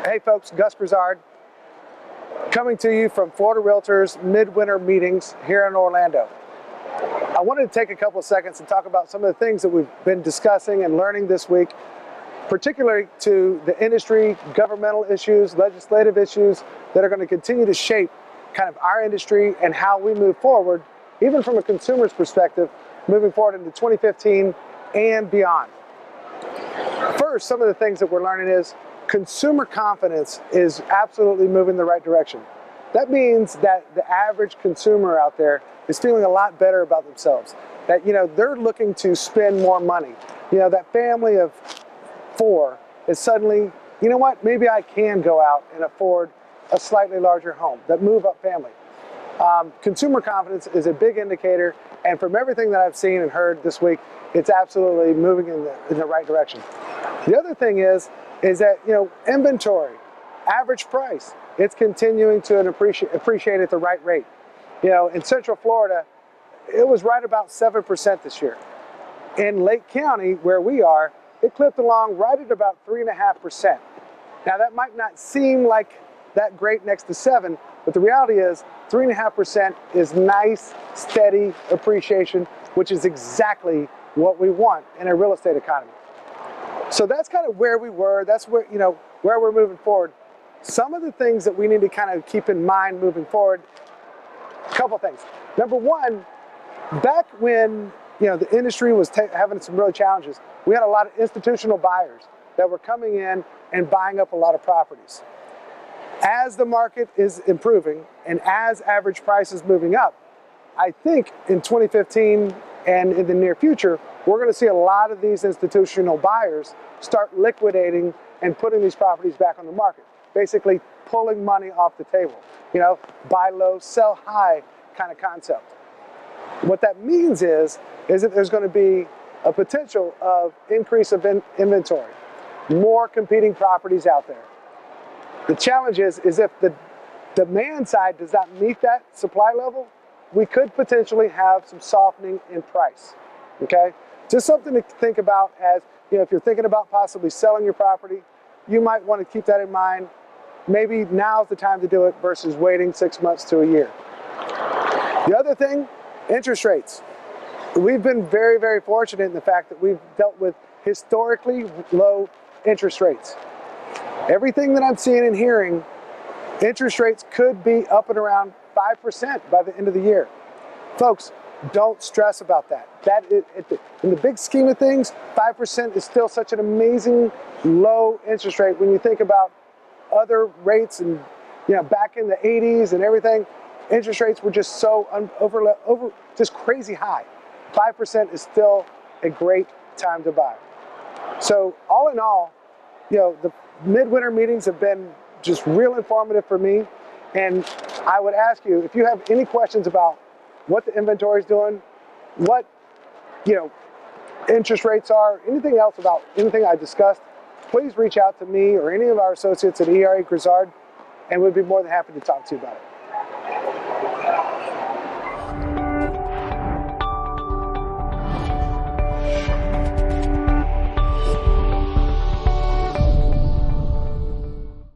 Hey folks, Gus Grizzard coming to you from Florida Realtors midwinter meetings here in Orlando. I wanted to take a couple of seconds and talk about some of the things that we've been discussing and learning this week, particularly to the industry, governmental issues, legislative issues that are going to continue to shape kind of our industry and how we move forward, even from a consumer's perspective, moving forward into 2015 and beyond. First, some of the things that we're learning is consumer confidence is absolutely moving in the right direction. That means that the average consumer out there is feeling a lot better about themselves. That, they're looking to spend more money. That family of 4 is suddenly, maybe I can go out and afford a slightly larger home. That move up family. Consumer confidence is a big indicator, and from everything that I've seen and heard this week, it's absolutely moving in the right direction. The other thing is that, inventory, average price, it's continuing to appreciate at the right rate. In Central Florida, it was right about 7% this year. In Lake County, where we are, it clipped along right at about 3.5%. Now that might not seem like that great next to 7, but the reality is 3.5% is nice, steady appreciation, which is exactly what we want in a real estate economy. So that's kind of where we were. That's where, where we're moving forward. Some of the things that we need to kind of keep in mind moving forward, a couple things. Number one, back when, the industry was having some real challenges, we had a lot of institutional buyers that were coming in and buying up a lot of properties. As the market is improving and as average price is moving up, I think in 2015 and in the near future, we're going to see a lot of these institutional buyers start liquidating and putting these properties back on the market, basically pulling money off the table. Buy low, sell high kind of concept. What that means is that there's going to be a potential of increase of inventory, more competing properties out there. The challenge is if the demand side does not meet that supply level, we could potentially have some softening in price, okay? Just something to think about as, if you're thinking about possibly selling your property, you might want to keep that in mind. Maybe now's the time to do it versus waiting 6 months to a year. The other thing, interest rates. We've been very, very fortunate in the fact that we've dealt with historically low interest rates. Everything that I'm seeing and hearing, interest rates could be up and around 5% by the end of the year. Folks, don't stress about that. In the big scheme of things, 5% is still such an amazing low interest rate when you think about other rates and, back in the 80s and everything, interest rates were just so just crazy high. 5% is still a great time to buy. So all in all, the midwinter meetings have been just real informative for me. And I would ask you, if you have any questions about what the inventory is doing, what, interest rates are, anything else about anything I discussed, please reach out to me or any of our associates at ERA Grizzard, and we'd be more than happy to talk to you about it.